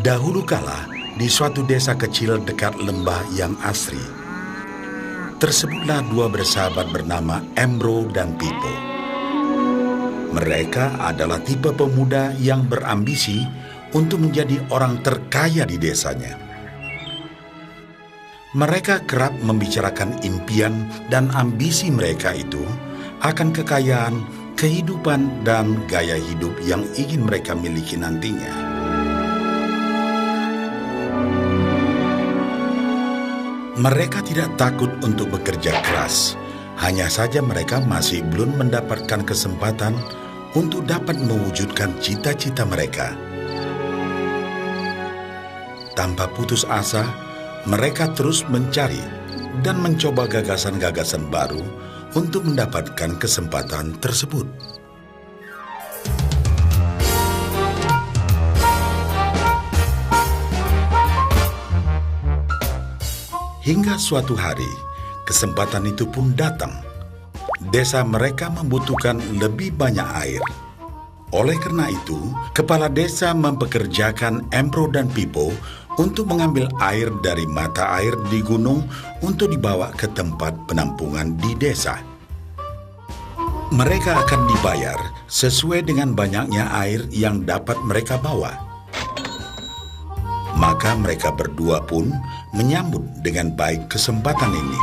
Dahulu kala, di suatu desa kecil dekat lembah yang asri, tersebutlah dua bersahabat bernama Embro dan Pipo. Mereka adalah tipe pemuda yang berambisi untuk menjadi orang terkaya di desanya. Mereka kerap membicarakan impian dan ambisi mereka itu akan kekayaan, kehidupan, dan gaya hidup yang ingin mereka miliki nantinya. Mereka tidak takut untuk bekerja keras, hanya saja mereka masih belum mendapatkan kesempatan untuk dapat mewujudkan cita-cita mereka. Tanpa putus asa, mereka terus mencari dan mencoba gagasan-gagasan baru untuk mendapatkan kesempatan tersebut. Hingga suatu hari, kesempatan itu pun datang. Desa mereka membutuhkan lebih banyak air. Oleh karena itu, kepala desa mempekerjakan Embro dan Pipo untuk mengambil air dari mata air di gunung untuk dibawa ke tempat penampungan di desa. Mereka akan dibayar sesuai dengan banyaknya air yang dapat mereka bawa. Maka mereka berdua pun menyambut dengan baik kesempatan ini.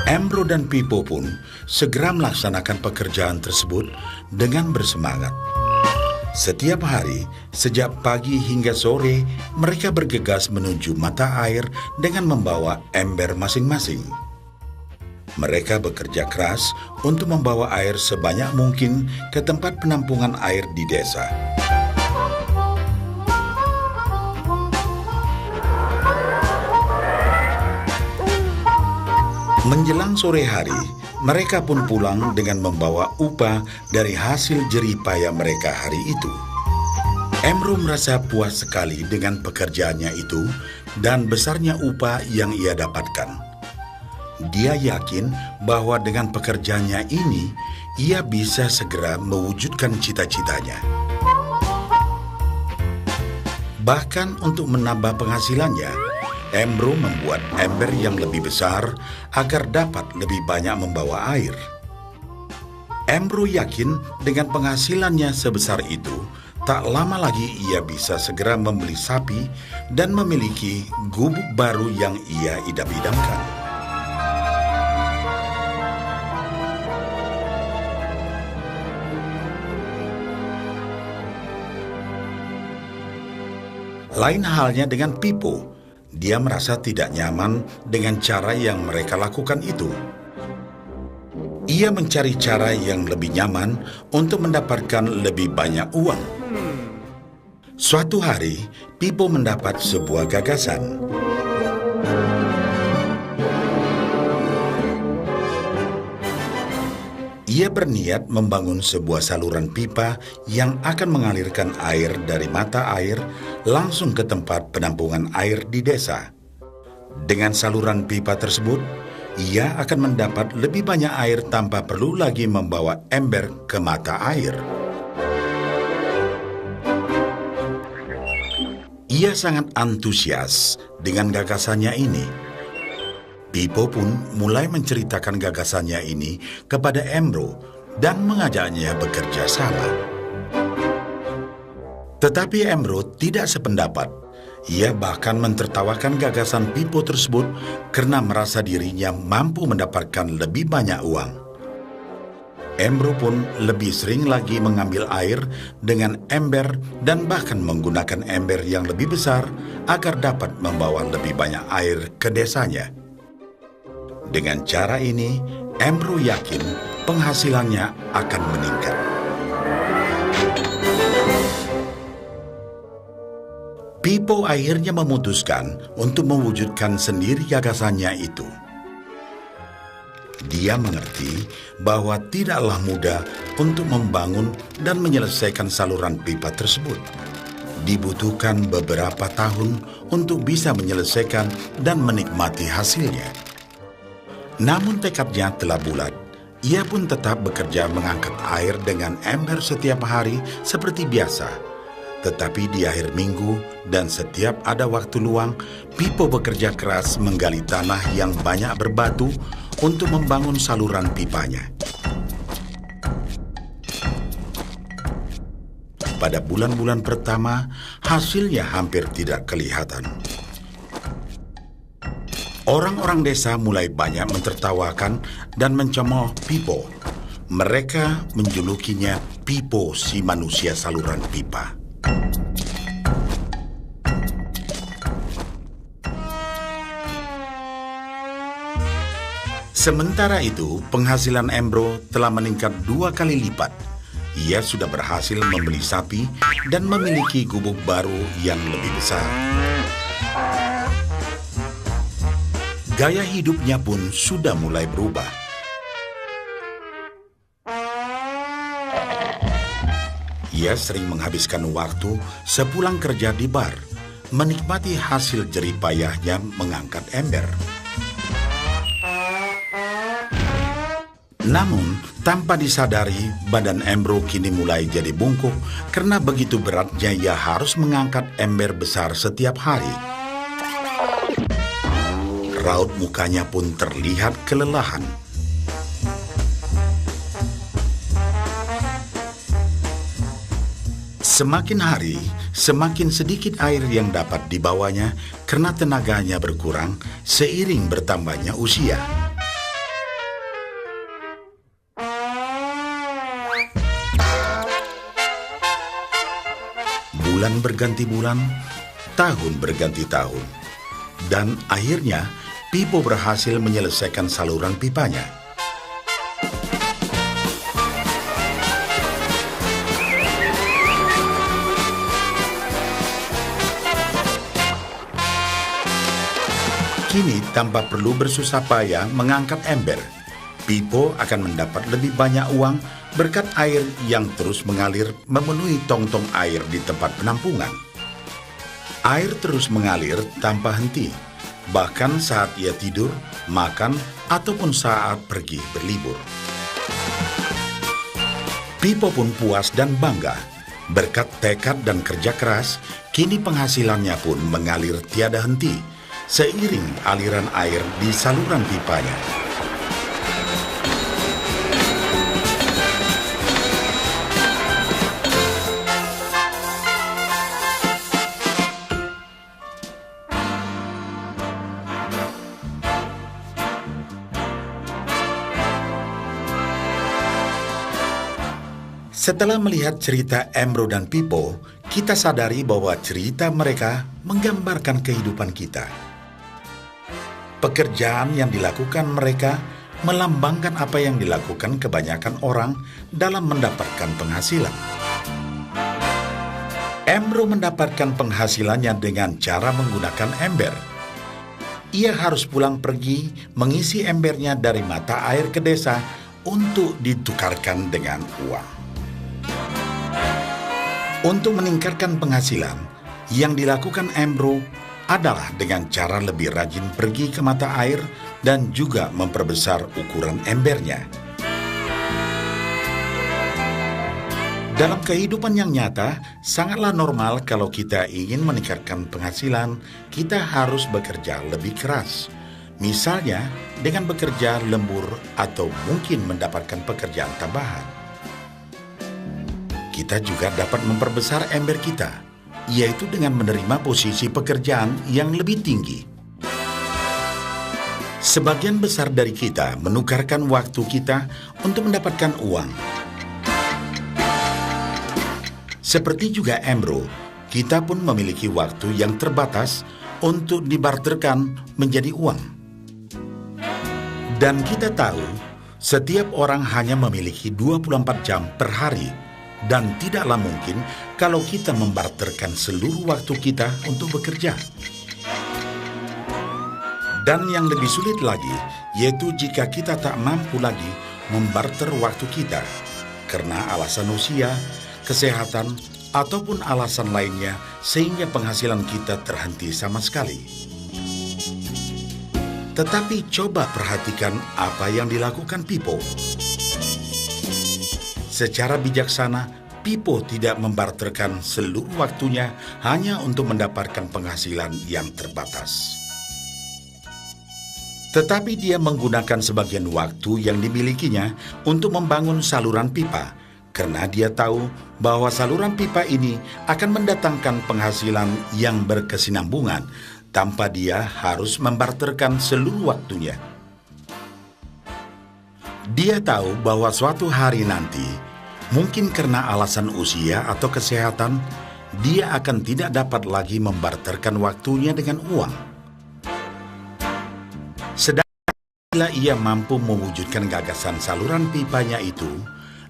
Embro dan Pipo pun segera melaksanakan pekerjaan tersebut dengan bersemangat. Setiap hari, sejak pagi hingga sore, mereka bergegas menuju mata air dengan membawa ember masing-masing. Mereka bekerja keras untuk membawa air sebanyak mungkin ke tempat penampungan air di desa. Menjelang sore hari, mereka pun pulang dengan membawa upah dari hasil jerih payah mereka hari itu. Embro merasa puas sekali dengan pekerjaannya itu dan besarnya upah yang ia dapatkan. Dia yakin bahwa dengan pekerjaannya ini, ia bisa segera mewujudkan cita-citanya. Bahkan untuk menambah penghasilannya, Embro membuat ember yang lebih besar agar dapat lebih banyak membawa air. Embro yakin dengan penghasilannya sebesar itu, tak lama lagi ia bisa segera membeli sapi dan memiliki gubuk baru yang ia idam-idamkan. Lain halnya dengan Pipo. Dia merasa tidak nyaman dengan cara yang mereka lakukan itu. Ia mencari cara yang lebih nyaman untuk mendapatkan lebih banyak uang. Suatu hari, Pipo mendapat sebuah gagasan. Ia berniat membangun sebuah saluran pipa yang akan mengalirkan air dari mata air langsung ke tempat penampungan air di desa. Dengan saluran pipa tersebut, ia akan mendapat lebih banyak air tanpa perlu lagi membawa ember ke mata air. Ia sangat antusias dengan gagasannya ini. Pipo pun mulai menceritakan gagasannya ini kepada Embro dan mengajaknya bekerja sama. Tetapi Embro tidak sependapat. Ia bahkan mentertawakan gagasan Pipo tersebut karena merasa dirinya mampu mendapatkan lebih banyak uang. Embro pun lebih sering lagi mengambil air dengan ember dan bahkan menggunakan ember yang lebih besar agar dapat membawa lebih banyak air ke desanya. Dengan cara ini, Embro yakin penghasilannya akan meningkat. Pipo akhirnya memutuskan untuk mewujudkan sendiri gagasannya itu. Dia mengerti bahwa tidaklah mudah untuk membangun dan menyelesaikan saluran pipa tersebut. Dibutuhkan beberapa tahun untuk bisa menyelesaikan dan menikmati hasilnya. Namun tekadnya telah bulat. Ia pun tetap bekerja mengangkat air dengan ember setiap hari seperti biasa. Tetapi di akhir minggu dan setiap ada waktu luang, Pipo bekerja keras menggali tanah yang banyak berbatu untuk membangun saluran pipanya. Pada bulan-bulan pertama, hasilnya hampir tidak kelihatan. Orang-orang desa mulai banyak mentertawakan dan mencemooh Pipo. Mereka menjulukinya Pipo si manusia saluran pipa. Sementara itu, penghasilan Embro telah meningkat 2 kali lipat. Ia sudah berhasil membeli sapi dan memiliki gubuk baru yang lebih besar. Gaya hidupnya pun sudah mulai berubah. Ia sering menghabiskan waktu sepulang kerja di bar, menikmati hasil jerih payahnya mengangkat ember. Namun, tanpa disadari, badan Embro kini mulai jadi bungkuk karena begitu beratnya ia harus mengangkat ember besar setiap hari. Raut mukanya pun terlihat kelelahan. Semakin hari, semakin sedikit air yang dapat dibawanya karena tenaganya berkurang seiring bertambahnya usia. Bulan berganti bulan, tahun berganti tahun. Dan akhirnya, Pipo berhasil menyelesaikan saluran pipanya. Kini, tanpa perlu bersusah payah mengangkat ember, Pipo akan mendapat lebih banyak uang berkat air yang terus mengalir memenuhi tong-tong air di tempat penampungan. Air terus mengalir tanpa henti, bahkan saat ia tidur, makan, ataupun saat pergi berlibur. Pipo pun puas dan bangga. Berkat tekad dan kerja keras, kini penghasilannya pun mengalir tiada henti, seiring aliran air di saluran pipanya. Setelah melihat cerita Embro dan Pipo, kita sadari bahwa cerita mereka menggambarkan kehidupan kita. Pekerjaan yang dilakukan mereka melambangkan apa yang dilakukan kebanyakan orang dalam mendapatkan penghasilan. Embro mendapatkan penghasilannya dengan cara menggunakan ember. Ia harus pulang pergi mengisi embernya dari mata air ke desa untuk ditukarkan dengan uang. Untuk meningkatkan penghasilan, yang dilakukan Embro adalah dengan cara lebih rajin pergi ke mata air dan juga memperbesar ukuran embernya. Dalam kehidupan yang nyata, sangatlah normal kalau kita ingin meningkatkan penghasilan, kita harus bekerja lebih keras. Misalnya, dengan bekerja lembur atau mungkin mendapatkan pekerjaan tambahan. Kita juga dapat memperbesar ember kita, yaitu dengan menerima posisi pekerjaan yang lebih tinggi. Sebagian besar dari kita menukarkan waktu kita untuk mendapatkan uang. Seperti juga Embro, kita pun memiliki waktu yang terbatas untuk dibarterkan menjadi uang. Dan kita tahu, setiap orang hanya memiliki 24 jam per hari, dan tidaklah mungkin kalau kita membarterkan seluruh waktu kita untuk bekerja. Dan yang lebih sulit lagi, yaitu jika kita tak mampu lagi membarter waktu kita, karena alasan usia, kesehatan, ataupun alasan lainnya sehingga penghasilan kita terhenti sama sekali. Tetapi coba perhatikan apa yang dilakukan Pipo. Secara bijaksana, Pipo tidak membarterkan seluruh waktunya hanya untuk mendapatkan penghasilan yang terbatas. Tetapi dia menggunakan sebagian waktu yang dimilikinya untuk membangun saluran pipa, karena dia tahu bahwa saluran pipa ini akan mendatangkan penghasilan yang berkesinambungan tanpa dia harus membarterkan seluruh waktunya. Dia tahu bahwa suatu hari nanti, mungkin karena alasan usia atau kesehatan, dia akan tidak dapat lagi membarterkan waktunya dengan uang. Sedangkan bila ia mampu mewujudkan gagasan saluran pipanya itu,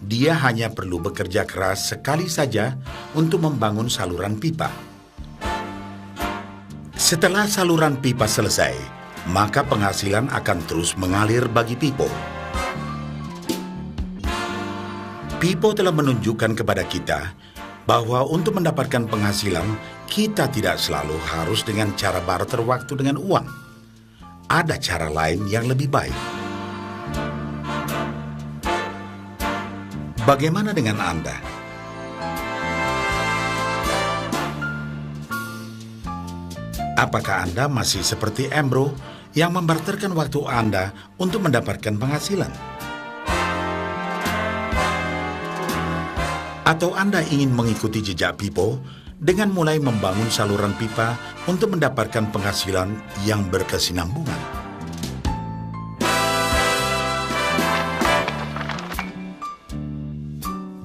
dia hanya perlu bekerja keras sekali saja untuk membangun saluran pipa. Setelah saluran pipa selesai, maka penghasilan akan terus mengalir bagi Pipo. Pipo telah menunjukkan kepada kita bahwa untuk mendapatkan penghasilan, kita tidak selalu harus dengan cara barter waktu dengan uang. Ada cara lain yang lebih baik. Bagaimana dengan Anda? Apakah Anda masih seperti Embro yang membarterkan waktu Anda untuk mendapatkan penghasilan? Atau Anda ingin mengikuti jejak Pipo dengan mulai membangun saluran pipa untuk mendapatkan penghasilan yang berkesinambungan?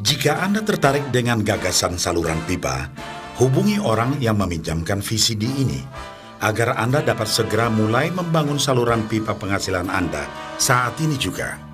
Jika Anda tertarik dengan gagasan saluran pipa, hubungi orang yang meminjamkan VCD ini agar Anda dapat segera mulai membangun saluran pipa penghasilan Anda saat ini juga.